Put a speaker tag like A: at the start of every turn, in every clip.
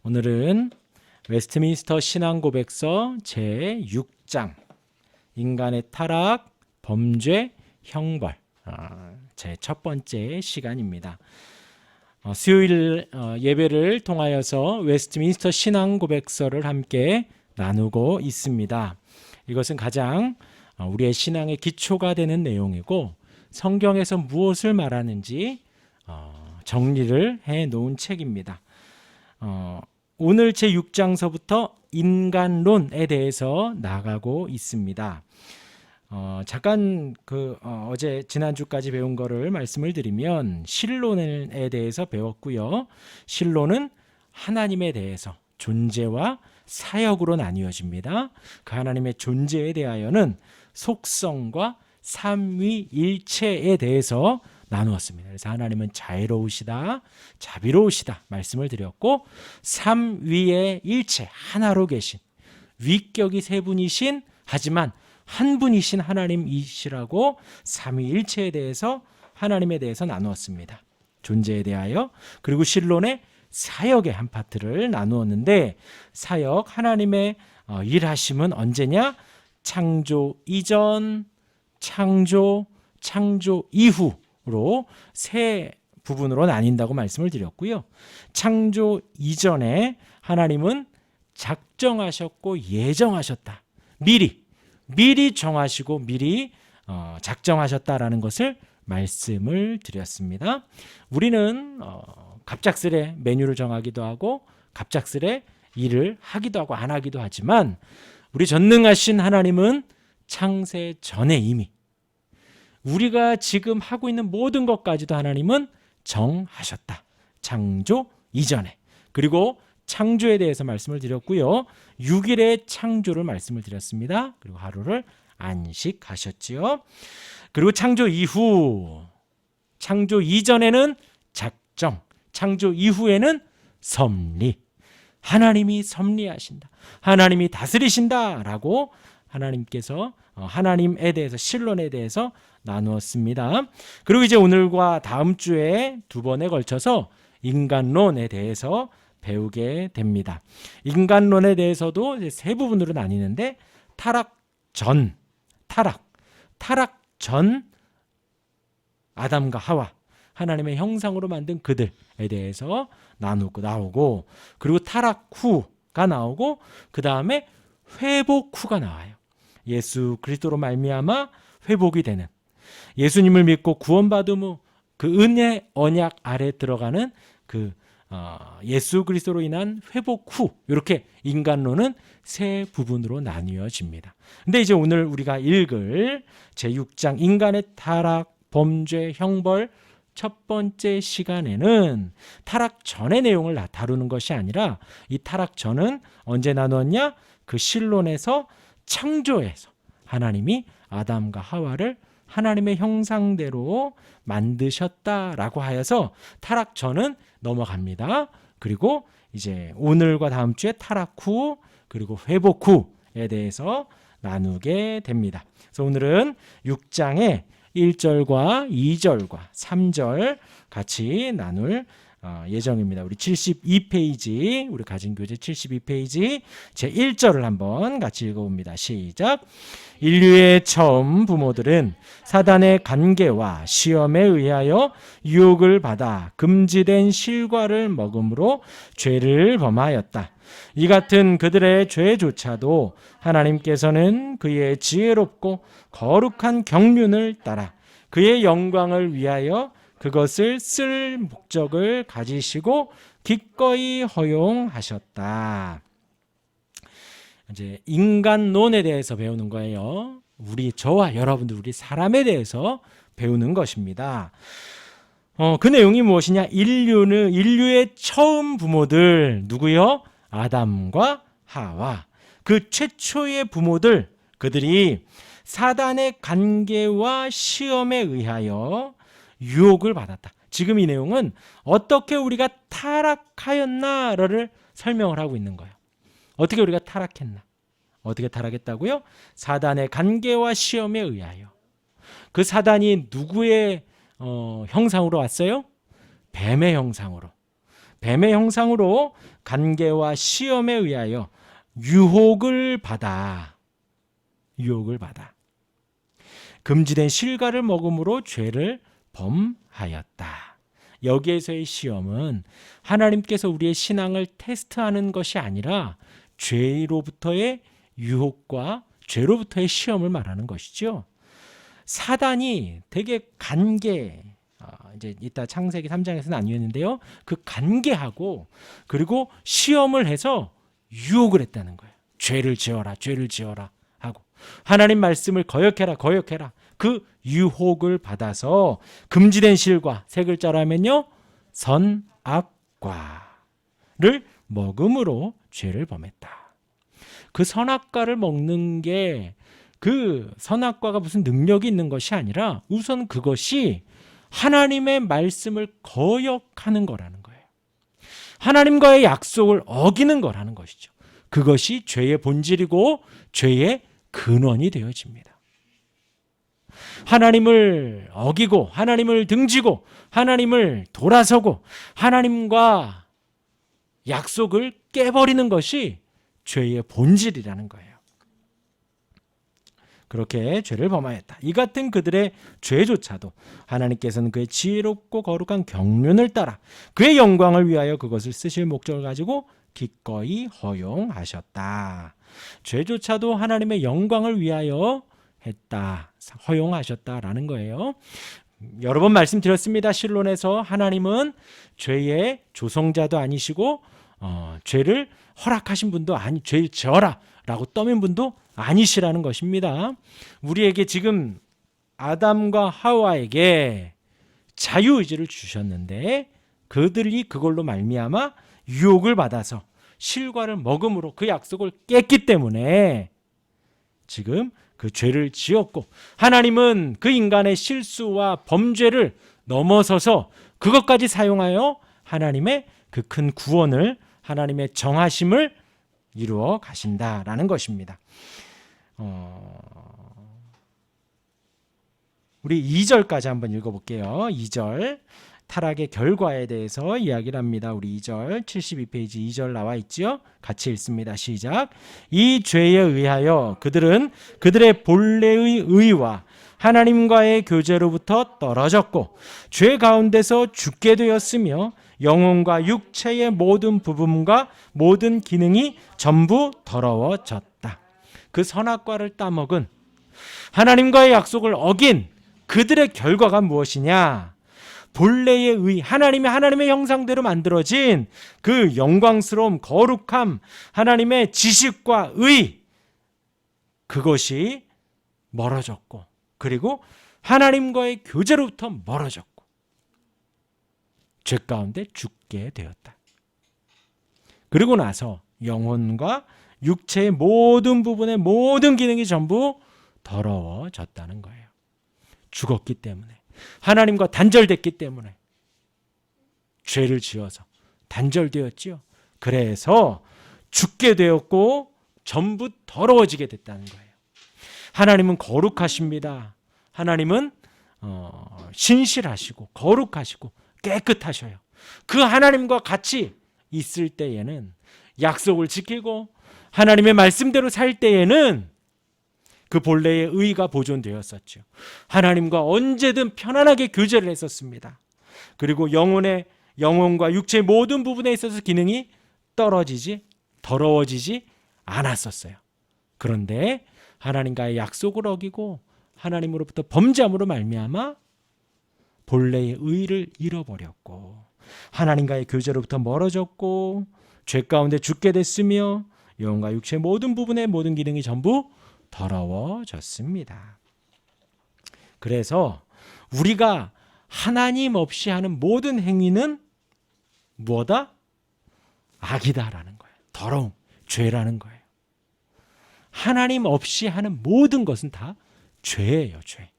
A: 오늘은 웨스트민스터 신앙고백서 제6장 인간의 타락, 범죄, 형벌 제 첫 번째 시간입니다. 수요일 예배를 통하여서 웨스트민스터 신앙고백서를 함께 나누고 있습니다. 이것은 가장 우리의 신앙의 기초가 되는 내용이고 성경에서 무엇을 말하는지 정리를 해놓은 책입니다. 오늘 제6장서부터 인간론에 대해서 나가고 있습니다. 잠깐 어제 지난주까지 배운 거를 말씀을 드리면 신론에 대해서 배웠고요. 신론은 하나님에 대해서 존재와 사역으로 나뉘어집니다. 그 하나님의 존재에 대하여는 속성과 삼위일체에 대해서 나누었습니다. 그래서 하나님은 자애로우시다, 자비로우시다 말씀을 드렸고, 삼위의 일체 하나로 계신 위격이 세 분이신 하지만 한 분이신 하나님이시라고 삼위일체에 대해서 하나님에 대해서 나누었습니다. 존재에 대하여. 그리고 신론의 사역의 한 파트를 나누었는데, 사역 하나님의 일하심은 언제냐? 창조 이전, 창조 이후로 세 부분으로 나뉜다고 말씀을 드렸고요. 창조 이전에 하나님은 작정하셨고 예정하셨다. 미리 정하시고 미리 작정하셨다라는 것을 말씀을 드렸습니다. 우리는 갑작스레 메뉴를 정하기도 하고 갑작스레 일을 하기도 하고 안 하기도 하지만, 우리 전능하신 하나님은 창세 전에 이미 우리가 지금 하고 있는 모든 것까지도 하나님은 정하셨다. 창조 이전에. 그리고 창조에 대해서 말씀을 드렸고요. 6일의 창조를 말씀을 드렸습니다. 그리고 하루를 안식하셨지요. 그리고 창조 이후, 창조 이전에는 작정, 창조 이후에는 섭리. 하나님이 섭리하신다, 하나님이 다스리신다라고 하나님께서 하나님에 대해서, 신론에 대해서 나누었습니다. 그리고 이제 오늘과 다음 주에 두 번에 걸쳐서 인간론에 대해서 배우게 됩니다. 인간론에 대해서도 이제 세 부분으로 나뉘는데, 타락 전 아담과 하와, 하나님의 형상으로 만든 그들에 대해서 나오고, 그리고 타락 후가 나오고, 그 다음에 회복 후가 나와요. 예수 그리스도로 말미암아 회복이 되는, 예수님을 믿고 구원받은 후 그 은혜 언약 아래 들어가는 예수 그리스도로 인한 회복 후, 이렇게 인간론은 세 부분으로 나뉘어집니다. 근데 이제 오늘 우리가 읽을 제6장 인간의 타락, 범죄, 형벌 첫 번째 시간에는 타락 전의 내용을 다루는 것이 아니라, 이 타락 전은 언제 나누었냐? 그 신론에서, 창조에서 하나님이 아담과 하와를 하나님의 형상대로 만드셨다라고 하여서 타락 전은 넘어갑니다. 그리고 이제 오늘과 다음 주에 타락 후, 그리고 회복 후에 대해서 나누게 됩니다. 그래서 오늘은 6장의 1절과 2절과 3절 같이 나눌 예정입니다. 우리 72페이지, 우리 가진 교재 72페이지 제 1절을 한번 같이 읽어봅니다. 시작. 인류의 처음 부모들은 사단의 관계와 시험에 의하여 유혹을 받아 금지된 실과를 먹음으로 죄를 범하였다. 이 같은 그들의 죄조차도 하나님께서는 그의 지혜롭고 거룩한 경륜을 따라 그의 영광을 위하여 그것을 쓸 목적을 가지시고 기꺼이 허용하셨다. 이제 인간론에 대해서 배우는 거예요. 저와 여러분들, 우리 사람에 대해서 배우는 것입니다. 그 내용이 무엇이냐? 인류의 처음 부모들, 누구요? 아담과 하와. 그 최초의 부모들, 그들이 사단의 관계와 시험에 의하여 유혹을 받았다. 지금 이 내용은 어떻게 우리가 타락하였나를 설명을 하고 있는 거예요. 어떻게 우리가 타락했나? 어떻게 타락했다고요? 사단의 관계와 시험에 의하여. 그 사단이 누구의 형상으로 왔어요? 뱀의 형상으로. 뱀의 형상으로 간계와 시험에 의하여 유혹을 받아 금지된 실과를 먹음으로 죄를 범하였다. 여기에서의 시험은 하나님께서 우리의 신앙을 테스트하는 것이 아니라 죄로부터의 유혹과 죄로부터의 시험을 말하는 것이죠. 사단이 되게 이제 이따 창세기 3장에서 나뉘었는데요. 그 간계하고 그리고 시험을 해서 유혹을 했다는 거예요. 죄를 지어라 하고 하나님 말씀을 거역해라. 그 유혹을 받아서 금지된 실과, 세 글자로 하면요, 선악과를 먹음으로 죄를 범했다. 그 선악과를 먹는 게 그 선악과가 무슨 능력이 있는 것이 아니라 우선 그것이 하나님의 말씀을 거역하는 거라는 거예요. 하나님과의 약속을 어기는 거라는 것이죠. 그것이 죄의 본질이고 죄의 근원이 되어집니다. 하나님을 어기고 하나님을 등지고 하나님을 돌아서고 하나님과 약속을 깨버리는 것이 죄의 본질이라는 거예요. 그렇게 죄를 범하였다. 이 같은 그들의 죄조차도 하나님께서는 그의 지혜롭고 거룩한 경륜을 따라 그의 영광을 위하여 그것을 쓰실 목적을 가지고 기꺼이 허용하셨다. 죄조차도 하나님의 영광을 위하여 허용하셨다라는 거예요. 여러 번 말씀드렸습니다. 실론에서 하나님은 죄의 조성자도 아니시고 죄를 허락하신 분도 죄를 지어라 라고 떠민 분도 아니시라는 것입니다. 우리에게 지금 아담과 하와에게 자유의지를 주셨는데 그들이 그걸로 말미암아 유혹을 받아서 실과를 먹음으로 그 약속을 깼기 때문에 지금 그 죄를 지었고, 하나님은 그 인간의 실수와 범죄를 넘어서서 그것까지 사용하여 하나님의 그 큰 구원을, 하나님의 정하심을 이루어 가신다라는 것입니다. 우리 2절까지 한번 읽어볼게요. 2절 타락의 결과에 대해서 이야기를 합니다. 우리 2절 72페이지 2절 나와 있죠. 같이 읽습니다. 시작. 이 죄에 의하여 그들은 그들의 본래의 의와 하나님과의 교제로부터 떨어졌고 죄 가운데서 죽게 되었으며 영혼과 육체의 모든 부분과 모든 기능이 전부 더러워졌다. 그 선악과를 따먹은 하나님과의 약속을 어긴 그들의 결과가 무엇이냐? 본래의 의, 하나님의 형상대로 만들어진 그 영광스러움, 거룩함, 하나님의 지식과 의, 그것이 멀어졌고, 그리고 하나님과의 교제로부터 멀어졌고, 죄 가운데 죽게 되었다. 그리고 나서 영혼과 육체의 모든 부분의 모든 기능이 전부 더러워졌다는 거예요. 죽었기 때문에, 하나님과 단절됐기 때문에, 죄를 지어서 단절되었지요. 그래서 죽게 되었고 전부 더러워지게 됐다는 거예요. 하나님은 거룩하십니다. 하나님은 신실하시고 거룩하시고 깨끗하셔요. 그 하나님과 같이 있을 때에는, 약속을 지키고 하나님의 말씀대로 살 때에는 그 본래의 의가 보존되었었죠. 하나님과 언제든 편안하게 교제를 했었습니다. 그리고 영혼과 육체의 모든 부분에 있어서 기능이 더러워지지 않았었어요. 그런데 하나님과의 약속을 어기고 하나님으로부터 범죄함으로 말미암아 본래의 의를 잃어버렸고 하나님과의 교제로부터 멀어졌고 죄 가운데 죽게 됐으며 영혼과 육체의 모든 부분의 모든 기능이 전부 더러워졌습니다. 그래서 우리가 하나님 없이 하는 모든 행위는 뭐다? 악이다라는 거예요. 더러움, 죄라는 거예요. 하나님 없이 하는 모든 것은 다 죄예요, 죄.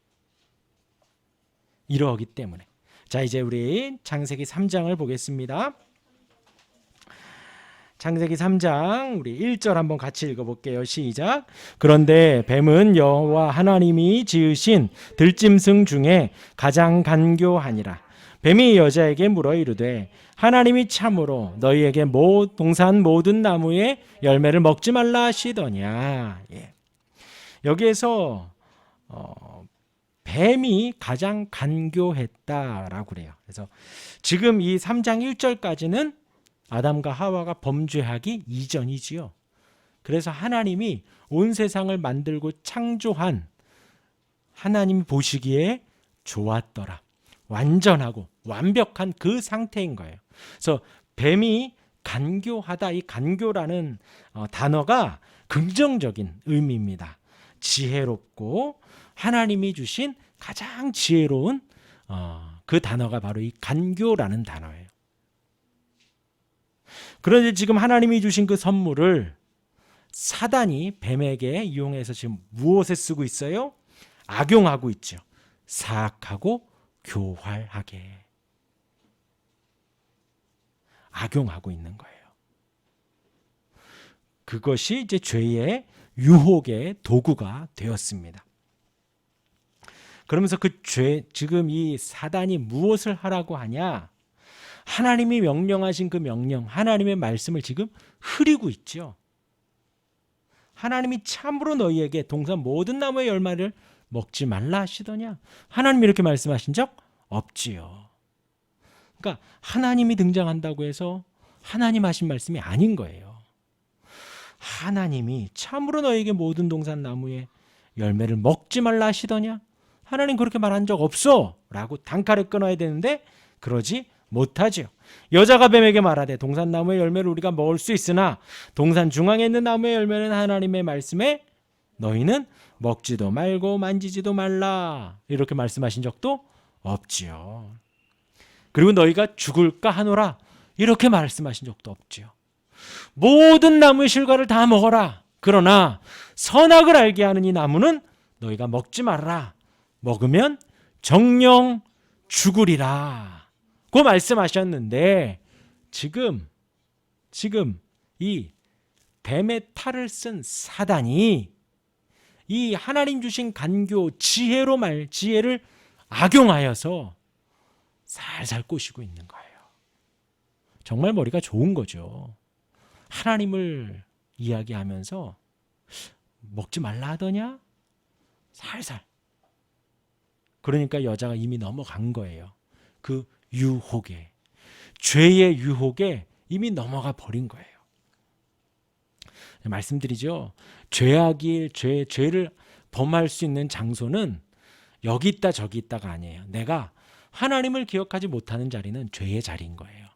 A: 이러기 때문에. 자, 이제 우리 창세기 3장을 보겠습니다. 창세기 3장 우리 1절 한번 같이 읽어볼게요. 시작. 그런데 뱀은 여호와 하나님이 지으신 들짐승 중에 가장 간교하니라. 뱀이 여자에게 물어 이르되 하나님이 참으로 너희에게 동산 모든 나무의 열매를 먹지 말라 하시더냐. 예. 여기에서 뱀이 가장 간교했다라고 그래요. 그래서 지금 이 3장 1절까지는 아담과 하와가 범죄하기 이전이지요. 그래서 하나님이 온 세상을 만들고 창조한 하나님이 보시기에 좋았더라. 완전하고 완벽한 그 상태인 거예요. 그래서 뱀이 간교하다, 이 간교라는 단어가 긍정적인 의미입니다. 지혜롭고 하나님이 주신 가장 지혜로운 그 단어가 바로 이 간교라는 단어예요. 그런데 지금 하나님이 주신 그 선물을 사단이 뱀에게 이용해서 지금 무엇에 쓰고 있어요? 악용하고 있죠. 사악하고 교활하게 악용하고 있는 거예요. 그것이 이제 죄의 유혹의 도구가 되었습니다. 그러면서 지금 이 사단이 무엇을 하라고 하냐? 하나님이 명령하신 그 명령, 하나님의 말씀을 지금 흐리고 있죠. 하나님이 참으로 너희에게 동산 모든 나무의 열매를 먹지 말라 하시더냐? 하나님이 이렇게 말씀하신 적 없지요. 그러니까 하나님이 등장한다고 해서 하나님 하신 말씀이 아닌 거예요. 하나님이 참으로 너희에게 모든 동산 나무의 열매를 먹지 말라 하시더냐? 하나님 그렇게 말한 적 없어 라고 단칼에 끊어야 되는데 그러지 못하죠. 여자가 뱀에게 말하되 동산 나무의 열매를 우리가 먹을 수 있으나 동산 중앙에 있는 나무의 열매는 하나님의 말씀에 너희는 먹지도 말고 만지지도 말라 이렇게 말씀하신 적도 없지요. 그리고 너희가 죽을까 하노라 이렇게 말씀하신 적도 없지요. 모든 나무의 실과를 다 먹어라. 그러나 선악을 알게 하는 이 나무는 너희가 먹지 말라. 먹으면 정령 죽으리라. 그 말씀하셨는데 지금 이 뱀의 탈을 쓴 사단이 이 하나님 주신 간교 지혜를 악용하여서 살살 꼬시고 있는 거예요. 정말 머리가 좋은 거죠. 하나님을 이야기하면서 먹지 말라 하더냐? 살살. 그러니까 여자가 이미 넘어간 거예요. 그 유혹에, 죄의 유혹에 이미 넘어가 버린 거예요. 말씀드리죠. 죄를 범할 수 있는 장소는 여기 있다 저기 있다가 아니에요. 내가 하나님을 기억하지 못하는 자리는 죄의 자리인 거예요.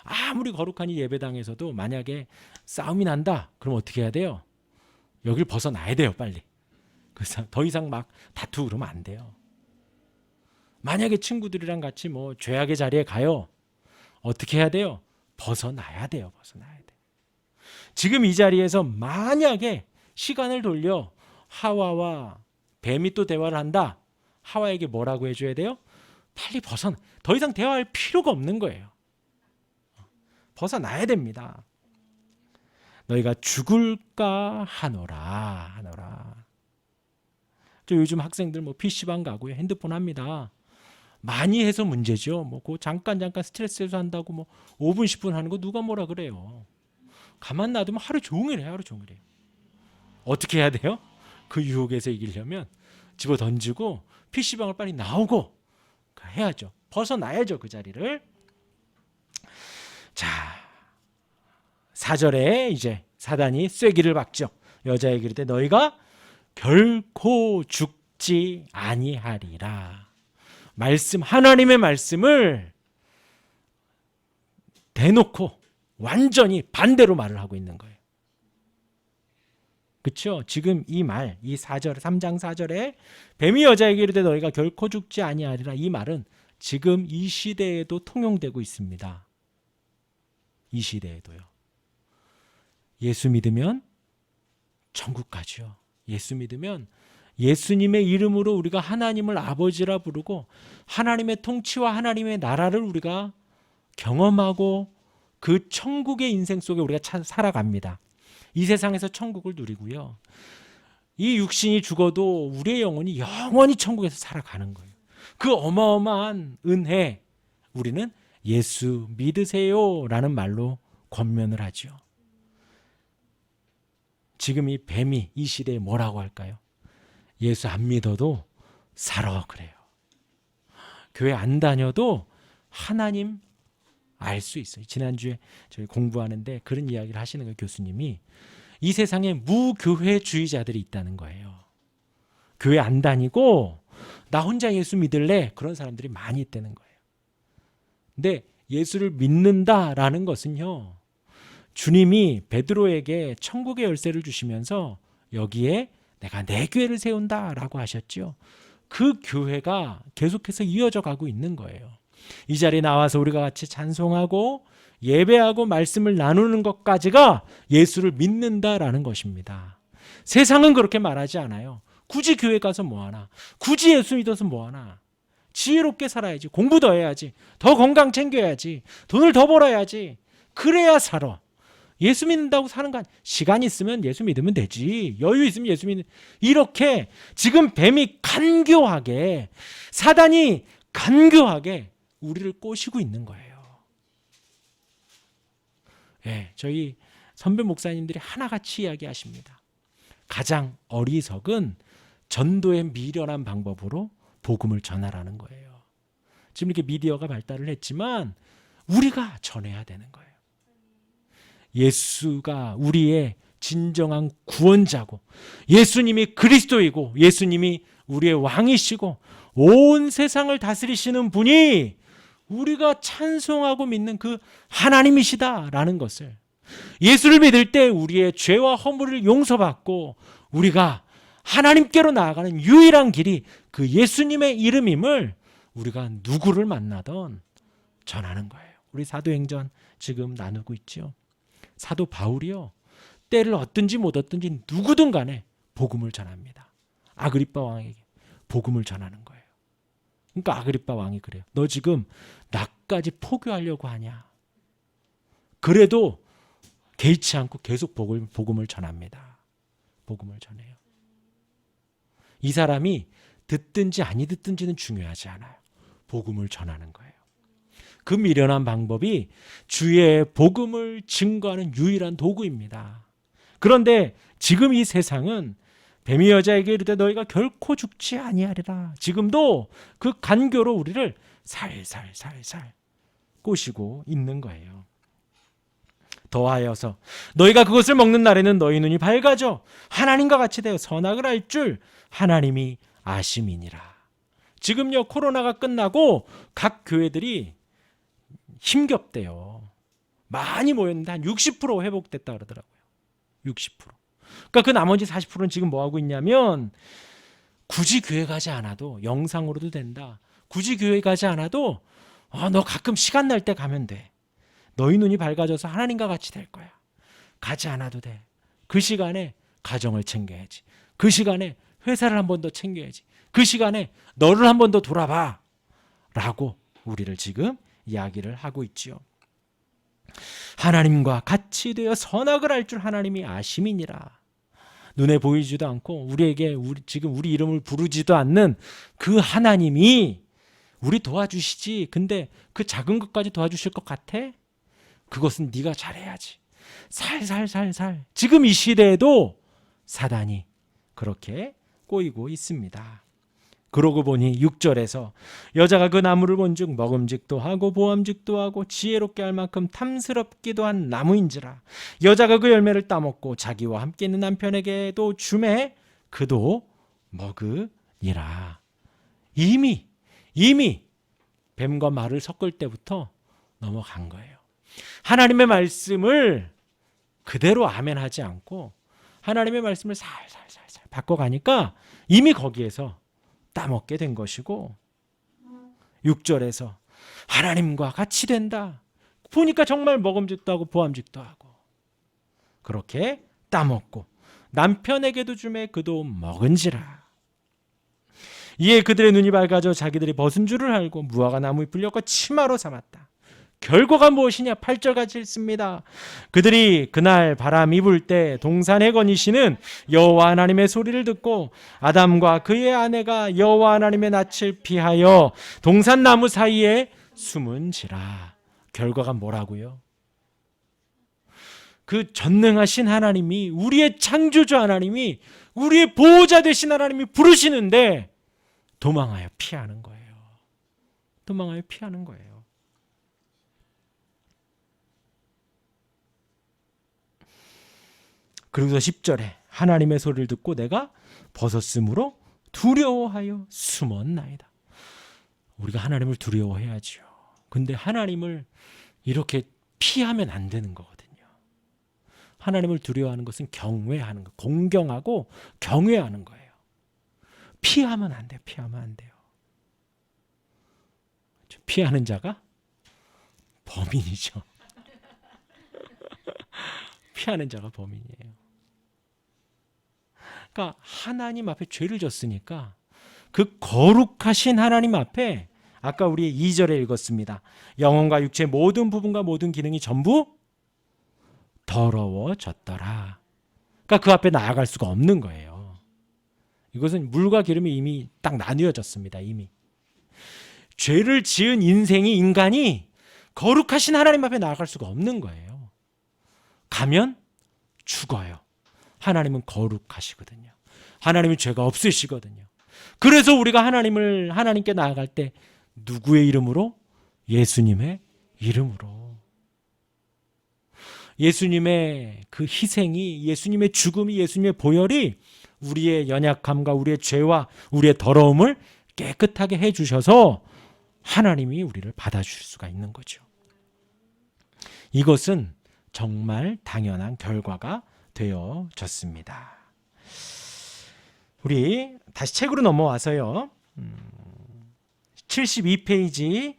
A: 아무리 거룩한 이 예배당에서도 만약에 싸움이 난다. 그럼 어떻게 해야 돼요? 여길 벗어나야 돼요, 빨리. 그래서 더 이상 막 다투고 그러면 안 돼요. 만약에 친구들이랑 같이 뭐 죄악의 자리에 가요. 어떻게 해야 돼요? 벗어나야 돼요. 벗어나야 돼. 지금 이 자리에서 만약에 시간을 돌려 하와와 뱀이 또 대화를 한다. 하와에게 뭐라고 해줘야 돼요? 빨리 더 이상 대화할 필요가 없는 거예요. 벗어나야 됩니다. 너희가 죽을까 하노라. 저 요즘 학생들 뭐 PC방 가고요. 핸드폰 합니다. 많이 해서 문제죠. 뭐 그 잠깐 스트레스 해소한다고 뭐 5분 10분 하는 거 누가 뭐라 그래요. 가만 놔두면 하루 종일 해요. 어떻게 해야 돼요? 그 유혹에서 이기려면 집어 던지고 PC방을 빨리 나오고 해야죠. 벗어나야죠. 그 자리를. 자, 4절에 이제 사단이 쐐기를 박죠. 여자에게 이르되 너희가 결코 죽지 아니하리라. 하나님의 말씀을 대놓고 완전히 반대로 말을 하고 있는 거예요. 그렇죠? 지금 이 3장 4절에 뱀이 여자에게 이르되 너희가 결코 죽지 아니하리라. 이 말은 지금 이 시대에도 통용되고 있습니다. 이 시대에도요. 예수 믿으면 천국 가죠. 예수 믿으면 예수님의 이름으로 우리가 하나님을 아버지라 부르고 하나님의 통치와 하나님의 나라를 우리가 경험하고 그 천국의 인생 속에 우리가 살아갑니다. 이 세상에서 천국을 누리고요. 이 육신이 죽어도 우리의 영혼이 영원히 천국에서 살아가는 거예요. 그 어마어마한 은혜, 우리는 예수 믿으세요 라는 말로 권면을 하죠. 지금 이 뱀이 이 시대에 뭐라고 할까요? 예수 안 믿어도 살아 그래요. 교회 안 다녀도 하나님 알 수 있어요. 지난주에 저희 공부하는데 그런 이야기를 하시는 거예요. 교수님이 이 세상에 무교회주의자들이 있다는 거예요. 교회 안 다니고 나 혼자 예수 믿을래? 그런 사람들이 많이 있다는 거예요. 근데 예수를 믿는다라는 것은요, 주님이 베드로에게 천국의 열쇠를 주시면서 여기에 내가 내 교회를 세운다라고 하셨죠. 그 교회가 계속해서 이어져 가고 있는 거예요. 이 자리에 나와서 우리가 같이 찬송하고 예배하고 말씀을 나누는 것까지가 예수를 믿는다라는 것입니다. 세상은 그렇게 말하지 않아요. 굳이 교회 가서 뭐하나? 굳이 예수 믿어서 뭐하나? 지혜롭게 살아야지. 공부 더 해야지. 더 건강 챙겨야지. 돈을 더 벌어야지. 그래야 살아. 예수 믿는다고 사는 거 아니야. 시간 있으면 예수 믿으면 되지. 여유 있으면 예수 믿는. 이렇게 지금 뱀이 간교하게, 사단이 간교하게 우리를 꼬시고 있는 거예요. 예, 저희 선배 목사님들이 하나같이 이야기하십니다. 가장 어리석은 전도의 미련한 방법으로 복음을 전하라는 거예요. 지금 이렇게 미디어가 발달을 했지만 우리가 전해야 되는 거예요. 예수가 우리의 진정한 구원자고, 예수님이 그리스도이고, 예수님이 우리의 왕이시고, 온 세상을 다스리시는 분이 우리가 찬송하고 믿는 그 하나님이시다라는 것을, 예수를 믿을 때 우리의 죄와 허물을 용서받고 우리가 하나님께로 나아가는 유일한 길이 그 예수님의 이름임을 우리가 누구를 만나던 전하는 거예요. 우리 사도행전 지금 나누고 있죠. 사도 바울이요, 때를 얻든지 못 얻든지 누구든 간에 복음을 전합니다. 아그리빠 왕에게 복음을 전하는 거예요. 그러니까 아그리빠 왕이 그래요. 너 지금 나까지 포교하려고 하냐? 그래도 개의치 않고 계속 복음을 전합니다. 복음을 전해요. 이 사람이 듣든지 아니 듣든지는 중요하지 않아요. 복음을 전하는 거예요. 그 미련한 방법이 주의 복음을 증거하는 유일한 도구입니다. 그런데 지금 이 세상은 뱀이 여자에게 이르되 너희가 결코 죽지 아니하리라. 지금도 그 간교로 우리를 살살살살 꼬시고 있는 거예요. 더하여서 너희가 그것을 먹는 날에는 너희 눈이 밝아져 하나님과 같이 되어 선악을 알 줄 하나님이 아심이니라. 지금요, 코로나가 끝나고 각 교회들이 힘겹대요. 많이 모였는데 한 60% 회복됐다 그러더라고요. 60%. 그러니까 그 나머지 40%는 지금 뭐 하고 있냐면, 굳이 교회 가지 않아도 영상으로도 된다. 굳이 교회 가지 않아도 너 가끔 시간 날 때 가면 돼. 너희 눈이 밝아져서 하나님과 같이 될 거야. 가지 않아도 돼. 그 시간에 가정을 챙겨야지. 그 시간에 회사를 한 번 더 챙겨야지. 그 시간에 너를 한 번 더 돌아봐. 라고 우리를 지금 이야기를 하고 있지요. 하나님과 같이 되어 선악을 알 줄 하나님이 아심이니라. 눈에 보이지도 않고 우리에게 지금 우리 이름을 부르지도 않는 그 하나님이 우리 도와주시지. 근데 그 작은 것까지 도와주실 것 같아? 그것은 네가 잘해야지. 살살살살. 지금 이 시대에도 사단이 그렇게 꼬이고 있습니다. 그러고 보니 6절에서 여자가 그 나무를 본즉 먹음직도 하고 보암직도 하고 지혜롭게 할 만큼 탐스럽기도 한 나무인지라. 여자가 그 열매를 따먹고 자기와 함께 있는 남편에게도 주매 그도 먹으니라. 이미 뱀과 말을 섞을 때부터 넘어간 거예요. 하나님의 말씀을 그대로 아멘하지 않고 하나님의 말씀을 살살살살 바꿔가니까 이미 거기에서 따먹게 된 것이고, 6절에서 하나님과 같이 된다. 보니까 정말 먹음직도 하고 보암직도 하고 그렇게 따먹고 남편에게도 주매 그도 먹은지라. 이에 그들의 눈이 밝아져 자기들이 벗은 줄을 알고 무화과 나무 잎을 엮어 치마로 삼았다. 결과가 무엇이냐? 8절 같이 읽습니다. 그들이 그날 바람이 불 때 동산에 거니시는 여호와 하나님의 소리를 듣고 아담과 그의 아내가 여호와 하나님의 낯을 피하여 동산 나무 사이에 숨은지라. 결과가 뭐라고요? 그 전능하신 하나님이, 우리의 창조주 하나님이, 우리의 보호자 되신 하나님이 부르시는데 도망하여 피하는 거예요. 도망하여 피하는 거예요. 그리고서 10절에 하나님의 소리를 듣고 내가 벗었으므로 두려워하여 숨었나이다. 우리가 하나님을 두려워해야죠. 근데 하나님을 이렇게 피하면 안 되는 거거든요. 하나님을 두려워하는 것은 경외하는 거, 공경하고 경외하는 거예요. 피하면 안 돼요. 피하면 안 돼요. 피하는 자가 범인이죠. 피하는 자가 범인이에요. 그러니까 하나님 앞에 죄를 졌으니까 그 거룩하신 하나님 앞에, 아까 우리 2절에 읽었습니다. 영혼과 육체의 모든 부분과 모든 기능이 전부 더러워졌더라. 그러니까 그 앞에 나아갈 수가 없는 거예요. 이것은 물과 기름이 이미 딱 나뉘어졌습니다. 이미. 죄를 지은 인간이 거룩하신 하나님 앞에 나아갈 수가 없는 거예요. 가면 죽어요. 하나님은 거룩하시거든요. 하나님은 죄가 없으시거든요. 그래서 우리가 하나님께 나아갈 때 누구의 이름으로? 예수님의 이름으로. 예수님의 그 희생이, 예수님의 죽음이, 예수님의 보혈이 우리의 연약함과 우리의 죄와 우리의 더러움을 깨끗하게 해주셔서 하나님이 우리를 받아주실 수가 있는 거죠. 이것은 정말 당연한 결과가 되어졌습니다. 우리 다시 책으로 넘어와서요. 72페이지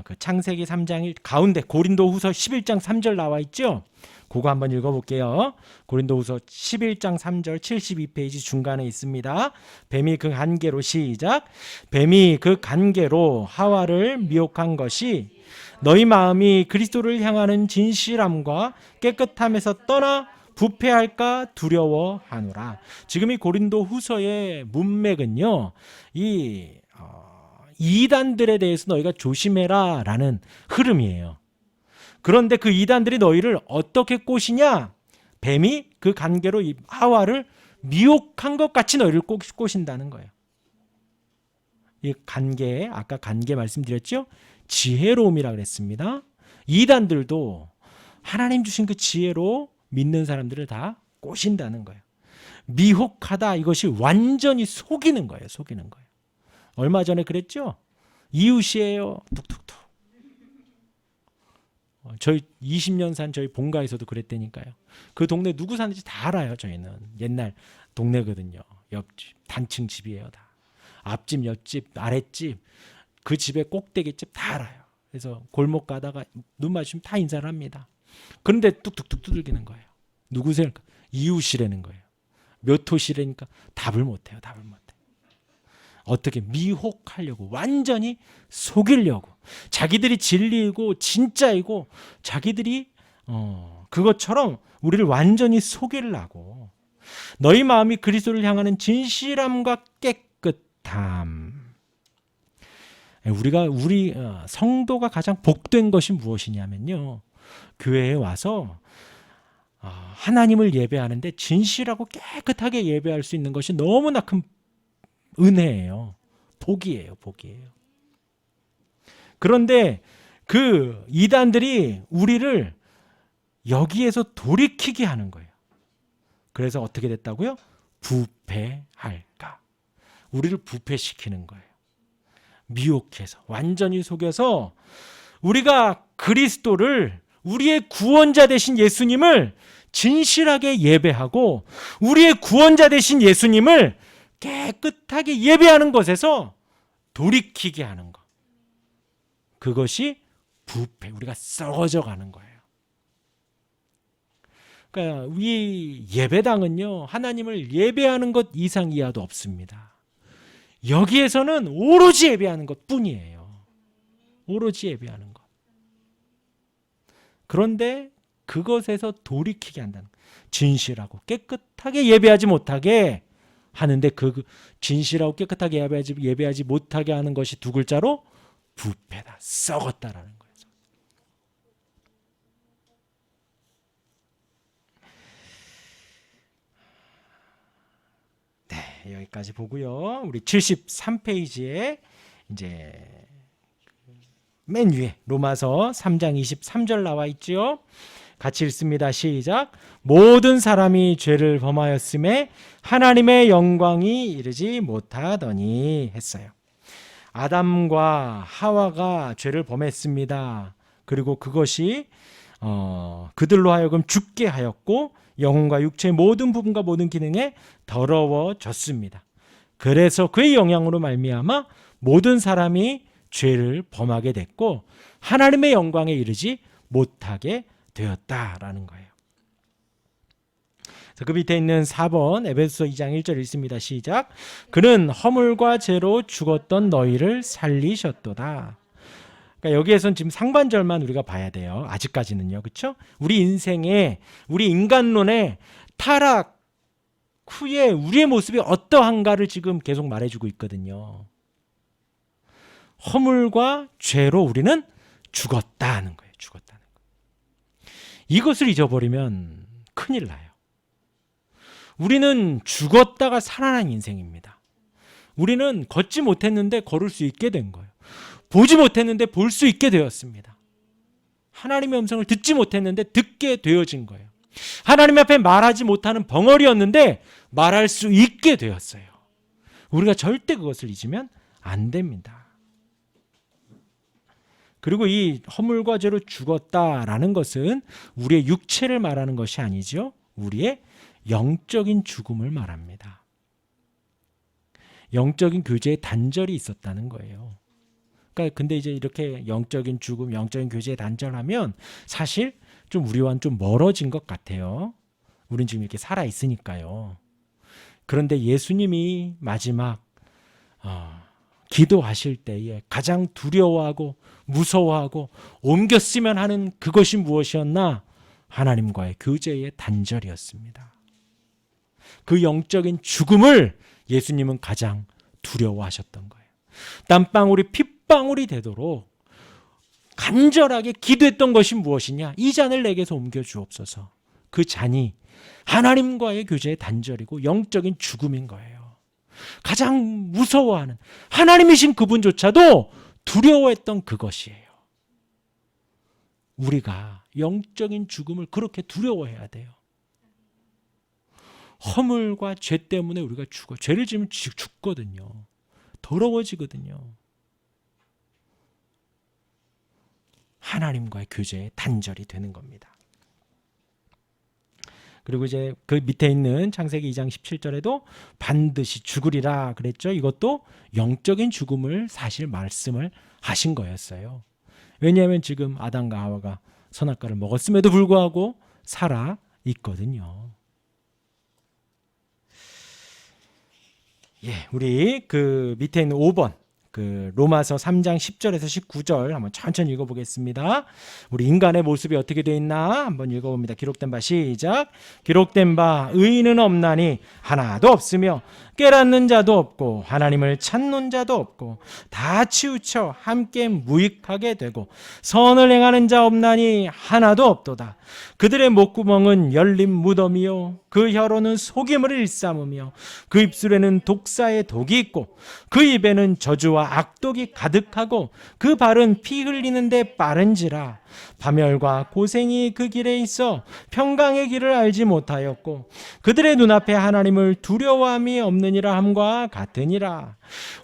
A: 그 창세기 3장 가운데 고린도후서 11장 3절 나와 있죠. 그거 한번 읽어볼게요. 고린도후서 11장 3절 72페이지 중간에 있습니다. 뱀이 그 관계로, 시작. 뱀이 그 관계로 하와를 미혹한 것이 너희 마음이 그리스도를 향하는 진실함과 깨끗함에서 떠나 부패할까 두려워하노라. 지금 이 고린도후서의 문맥은요, 이 이단들에 대해서 너희가 조심해라 라는 흐름이에요. 그런데 그 이단들이 너희를 어떻게 꼬시냐? 뱀이 그 관계로 이 하와를 미혹한 것 같이 너희를 꼬신다는 거예요. 이 관계, 아까 관계 말씀드렸죠? 지혜로움이라 그랬습니다. 이단들도 하나님 주신 그 지혜로 믿는 사람들을 다 꼬신다는 거예요. 미혹하다, 이것이 완전히 속이는 거예요. 속이는 거예요. 얼마 전에 그랬죠? 이웃이에요. 툭툭툭. 저희 20년 산 저희 본가에서도 그랬다니까요. 그 동네 누구 사는지 다 알아요. 저희는 옛날 동네거든요. 옆집, 단층 집이에요. 다. 앞집, 옆집, 아랫집, 그 집의 꼭대기집 다 알아요. 그래서 골목 가다가 눈 마주치면 다 인사를 합니다. 그런데 뚝뚝뚝 두들기는 거예요. 누구세요? 이웃이라는 거예요. 몇 호시라니까 답을 못해요. 답을 못해요. 어떻게 미혹하려고, 완전히 속이려고, 자기들이 진리이고 진짜이고 자기들이 그것처럼 우리를 완전히 속이려고. 너희 마음이 그리스도를 향하는 진실함과 깨끗함. 우리 성도가 가장 복된 것이 무엇이냐면요, 교회에 와서 하나님을 예배하는데 진실하고 깨끗하게 예배할 수 있는 것이 너무나 큰 은혜예요. 복이에요. 복이에요. 그런데 그 이단들이 우리를 여기에서 돌이키게 하는 거예요. 그래서 어떻게 됐다고요? 부패할까. 우리를 부패시키는 거예요. 미혹해서, 완전히 속여서 우리가 그리스도를, 우리의 구원자 되신 예수님을 진실하게 예배하고 우리의 구원자 되신 예수님을 깨끗하게 예배하는 것에서 돌이키게 하는 것. 그것이 부패, 우리가 썩어져 가는 거예요. 그러니까 이 예배당은요, 하나님을 예배하는 것 이상 이하도 없습니다. 여기에서는 오로지 예배하는 것 뿐이에요. 오로지 예배하는 것. 그런데 그것에서 돌이키게 한다는 거예요. 진실하고 깨끗하게 예배하지 못하게 하는데 그 진실하고 깨끗하게 예배하지 못하게 하는 것이 두 글자로 부패다, 썩었다라는 거예요. 네, 여기까지 보고요. 우리 73페이지에 이제 맨 위에 로마서 3장 23절 나와 있죠. 같이 읽습니다. 시작. 모든 사람이 죄를 범하였음에 하나님의 영광이 이르지 못하더니 했어요. 아담과 하와가 죄를 범했습니다. 그리고 그것이 그들로 하여금 죽게 하였고 영혼과 육체의 모든 부분과 모든 기능에 더러워졌습니다. 그래서 그의 영향으로 말미암아 모든 사람이 죄를 범하게 됐고 하나님의 영광에 이르지 못하게 되었다라는 거예요. 그 밑에 있는 4번 에베소서 2장 1절 읽습니다. 시작. 그는 허물과 죄로 죽었던 너희를 살리셨도다. 그러니까 여기에선 지금 상반절만 우리가 봐야 돼요. 아직까지는요. 그렇죠? 우리 인생에 우리 인간론의 타락 후에 우리의 모습이 어떠한가를 지금 계속 말해주고 있거든요. 허물과 죄로 우리는 죽었다는 거예요. 죽었다는 거예요. 이것을 잊어버리면 큰일 나요. 우리는 죽었다가 살아난 인생입니다. 우리는 걷지 못했는데 걸을 수 있게 된 거예요. 보지 못했는데 볼 수 있게 되었습니다. 하나님의 음성을 듣지 못했는데 듣게 되어진 거예요. 하나님 앞에 말하지 못하는 벙어리였는데 말할 수 있게 되었어요. 우리가 절대 그것을 잊으면 안 됩니다. 그리고 이 허물과 죄로 죽었다라는 것은 우리의 육체를 말하는 것이 아니죠. 우리의 영적인 죽음을 말합니다. 영적인 교제에 단절이 있었다는 거예요. 그러니까 근데 이제 이렇게 영적인 죽음, 영적인 교제에 단절하면 사실 좀 우리와는 좀 멀어진 것 같아요. 우린 지금 이렇게 살아 있으니까요. 그런데 예수님이 마지막 기도하실 때에 가장 두려워하고 무서워하고 옮겼으면 하는 그것이 무엇이었나? 하나님과의 교제의 단절이었습니다. 그 영적인 죽음을 예수님은 가장 두려워하셨던 거예요. 땀방울이 핏방울이 되도록 간절하게 기도했던 것이 무엇이냐? 이 잔을 내게서 옮겨 주옵소서. 그 잔이 하나님과의 교제의 단절이고 영적인 죽음인 거예요. 가장 무서워하는 하나님이신 그분조차도 두려워했던 그것이에요. 우리가 영적인 죽음을 그렇게 두려워해야 돼요. 허물과 죄 때문에 우리가 죽어. 죄를 지으면 죽거든요. 더러워지거든요. 하나님과의 교제에 단절이 되는 겁니다. 그리고 이제 그 밑에 있는 창세기 2장 17절에도 반드시 죽으리라 그랬죠. 이것도 영적인 죽음을 사실 말씀을 하신 거였어요. 왜냐하면 지금 아담과 하와가 선악과를 먹었음에도 불구하고 살아 있거든요. 예, 우리 그 밑에 있는 5번 그 로마서 3장 10절에서 19절 한번 천천히 읽어보겠습니다. 우리 인간의 모습이 어떻게 되어 있나 한번 읽어봅니다. 기록된 바 시작. 기록된 바 의인은 없나니 하나도 없으며 깨닫는 자도 없고 하나님을 찾는 자도 없고 다 치우쳐 함께 무익하게 되고 선을 행하는 자 없나니 하나도 없도다. 그들의 목구멍은 열린 무덤이요 그 혀로는 속임을 일삼으며 그 입술에는 독사의 독이 있고 그 입에는 저주와 악독이 가득하고 그 발은 피 흘리는데 빠른지라. 파멸과 고생이 그 길에 있어 평강의 길을 알지 못하였고 그들의 눈앞에 하나님을 두려워함이 없느니라 함과 같으니라.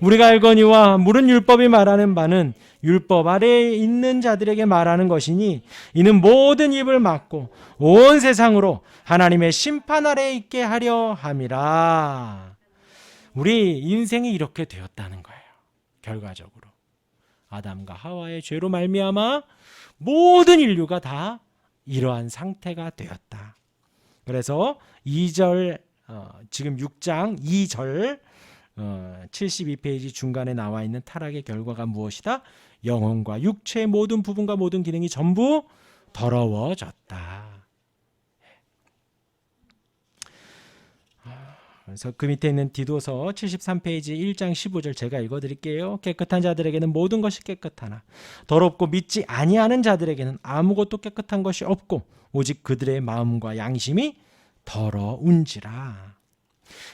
A: 우리가 알거니와 물은 율법이 말하는 바는 율법 아래에 있는 자들에게 말하는 것이니 이는 모든 입을 막고 온 세상으로 하나님의 심판 아래에 있게 하려 함이라. 우리 인생이 이렇게 되었다는 거예요. 결과적으로 아담과 하와의 죄로 말미암아 모든 인류가 다 이러한 상태가 되었다. 그래서 2절 지금 6장 2절 72페이지 중간에 나와 있는 타락의 결과가 무엇이다? 영혼과 육체의 모든 부분과 모든 기능이 전부 더러워졌다. 그래서 그 밑에 있는 디도서 73페이지 1장 15절 제가 읽어드릴게요. 깨끗한 자들에게는 모든 것이 깨끗하나 더럽고 믿지 아니하는 자들에게는 아무것도 깨끗한 것이 없고 오직 그들의 마음과 양심이 더러운지라.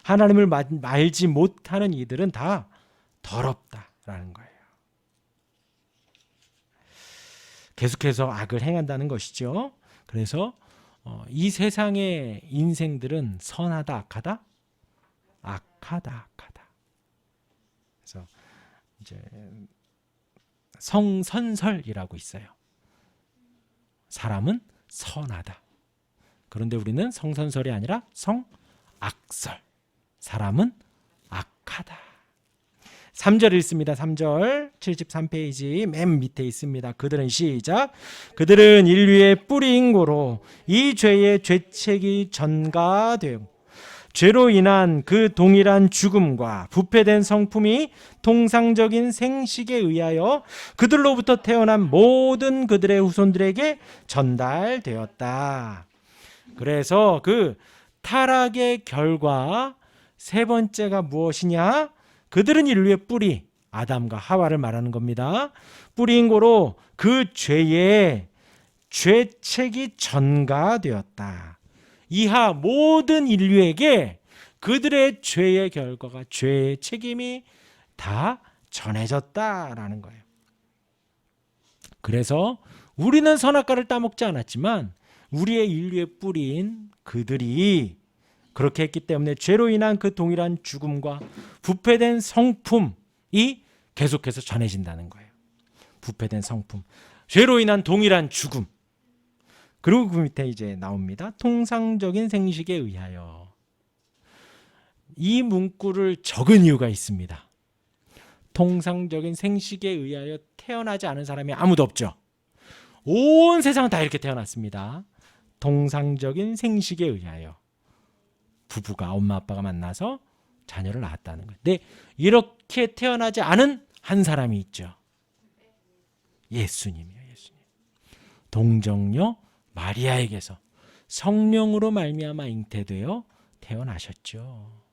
A: 하나님을 알지 못하는 이들은 다 더럽다라는 거예요. 계속해서 악을 행한다는 것이죠. 그래서 이 세상의 인생들은 선하다, 악하다? 악하다. 그래서 이제 성선설이라고 있어요. 사람은 선하다. 그런데 우리는 성선설이 아니라 성악설. 사람은 악하다. 3절 읽습니다. 3절 73페이지 맨 밑에 있습니다. 그들은 시작. 그들은 인류의 뿌리인 고로 이 죄의 죄책이 전가되고 죄로 인한 그 동일한 죽음과 부패된 성품이 통상적인 생식에 의하여 그들로부터 태어난 모든 그들의 후손들에게 전달되었다. 그래서 그 타락의 결과 세 번째가 무엇이냐? 그들은 인류의 뿌리, 아담과 하와를 말하는 겁니다. 뿌리인 고로 그 죄의 죄책이 전가되었다. 이하 모든 인류에게 그들의 죄의 결과가 죄의 책임이 다 전해졌다라는 거예요. 그래서 우리는 선악과를 따먹지 않았지만 우리의 인류의 뿌리인 그들이 그렇게 했기 때문에 죄로 인한 그 동일한 죽음과 부패된 성품이 계속해서 전해진다는 거예요. 부패된 성품, 죄로 인한 동일한 죽음. 그리고 그 밑에 이제 나옵니다. 통상적인 생식에 의하여. 이 문구를 적은 이유가 있습니다. 통상적인 생식에 의하여 태어나지 않은 사람이 아무도 없죠. 온 세상은 다 이렇게 태어났습니다. 통상적인 생식에 의하여. 부부가 엄마 아빠가 만나서 자녀를 낳았다는 거예요. 근데 이렇게 태어나지 않은 한 사람이 있죠. 예수님이요. 예수님. 동정녀 마리아에게서 성령으로 말미암아 잉태되어 태어나셨죠.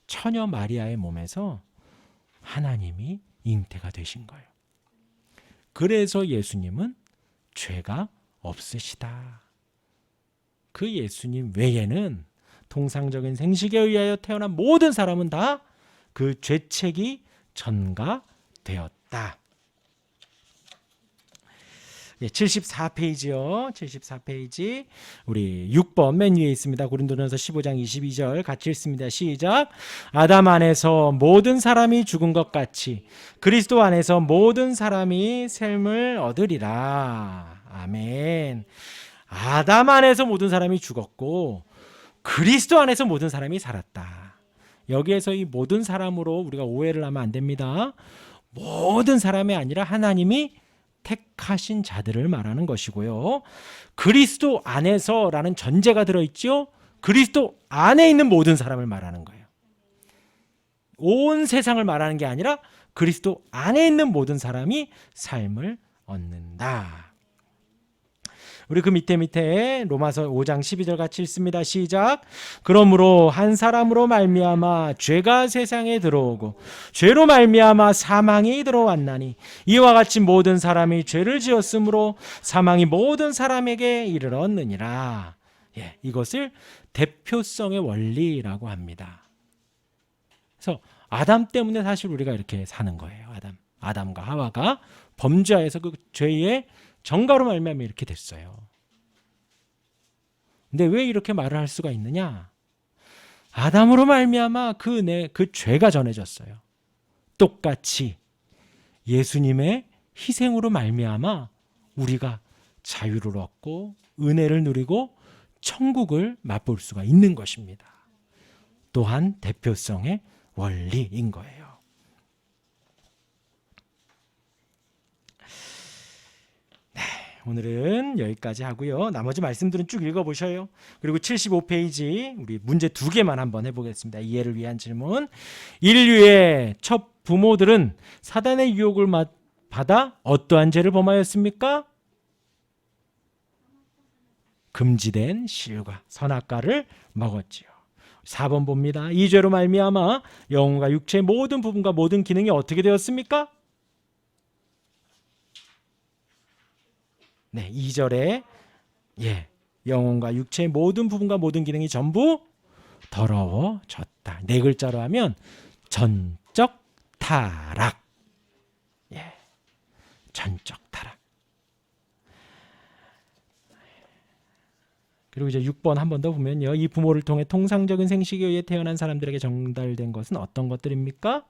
A: 처녀 마리아의 몸에서 하나님이 잉태가 되신 거예요. 그래서 예수님은 죄가 없으시다. 그 예수님 외에는 통상적인 생식에 의하여 태어난 모든 사람은 다 그 죄책이 전가되었다. 74페이지요. 74페이지 우리 6번 맨 위에 있습니다. 고린도전서 15장 22절 같이 읽습니다. 시작. 아담 안에서 모든 사람이 죽은 것 같이 그리스도 안에서 모든 사람이 샘을 얻으리라. 아멘. 아담 안에서 모든 사람이 죽었고 그리스도 안에서 모든 사람이 살았다. 여기에서 이 모든 사람으로 우리가 오해를 하면 안 됩니다. 모든 사람이 아니라 하나님이 택하신 자들을 말하는 것이고요. 그리스도 안에서라는 전제가 들어있죠. 그리스도 안에 있는 모든 사람을 말하는 거예요. 온 세상을 말하는 게 아니라 그리스도 안에 있는 모든 사람이 삶을 얻는다. 우리 그 밑에 로마서 5장 12절 같이 읽습니다. 시작. 그러므로 한 사람으로 말미암아 죄가 세상에 들어오고 죄로 말미암아 사망이 들어왔나니 이와 같이 모든 사람이 죄를 지었으므로 사망이 모든 사람에게 이르렀느니라. 이것을 대표성의 원리라고 합니다. 그래서 아담 때문에 사실 우리가 이렇게 사는 거예요. 아담과 하와가 범죄하여서 그 죄의 정가로 말미암아 이렇게 됐어요. 근데 왜 이렇게 말을 할 수가 있느냐? 아담으로 말미암아 그 죄가 전해졌어요. 똑같이 예수님의 희생으로 말미암아 우리가 자유를 얻고 은혜를 누리고 천국을 맛볼 수가 있는 것입니다. 또한 대표성의 원리인 거예요. 오늘은 여기까지 하고요. 나머지 말씀들은 쭉 읽어보셔요. 그리고 75페이지 우리 문제 2개만 한번 해보겠습니다. 이해를 위한 질문. 인류의 첫 부모들은 사단의 유혹을 받아 어떠한 죄를 범하였습니까? 금지된 실과 선악과를 먹었지요. 4번 봅니다. 이 죄로 말미암아 영혼과 육체의 모든 부분과 모든 기능이 어떻게 되었습니까? 네, 2절에 영혼과 육체의 모든 부분과 모든 기능이 전부 더러워졌다. 네 글자로 하면 전적 타락. 전적 타락. 그리고 이제 6번 한 번 더 보면요. 이 부모를 통해 통상적인 생식에 의해 태어난 사람들에게 전달된 것은 어떤 것들입니까?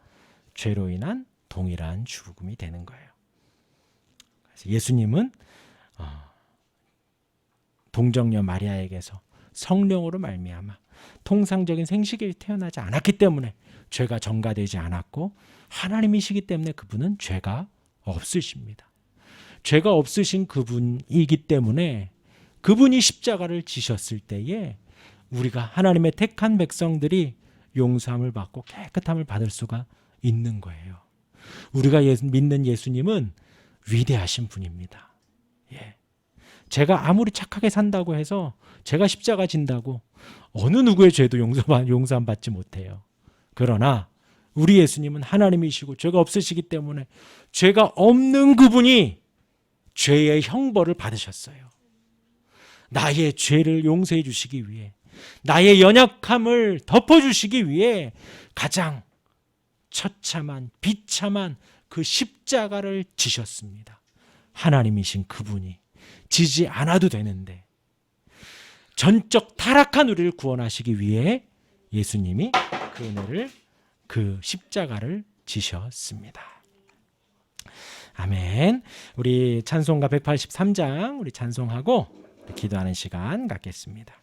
A: 죄로 인한 동일한 죽음이 되는 거예요. 그래서 예수님은 동정녀 마리아에게서 성령으로 말미암아 통상적인 생식에 태어나지 않았기 때문에 죄가 전가되지 않았고 하나님이시기 때문에 그분은 죄가 없으십니다. 죄가 없으신 그분이기 때문에 그분이 십자가를 지셨을 때에 우리가 하나님의 택한 백성들이 용서함을 받고 깨끗함을 받을 수가 있는 거예요. 우리가 믿는 예수님은 위대하신 분입니다. 제가 아무리 착하게 산다고 해서 제가 십자가 진다고 어느 누구의 죄도 용서함 받지 못해요. 그러나 우리 예수님은 하나님이시고 죄가 없으시기 때문에 죄가 없는 그분이 죄의 형벌을 받으셨어요. 나의 죄를 용서해 주시기 위해, 나의 연약함을 덮어주시기 위해 가장 처참한 비참한 그 십자가를 지셨습니다. 하나님이신 그분이 지지 않아도 되는데 전적 타락한 우리를 구원하시기 위해 예수님이 그 은혜를, 그 십자가를 지셨습니다. 아멘. 우리 찬송가 183장 우리 찬송하고 기도하는 시간 갖겠습니다.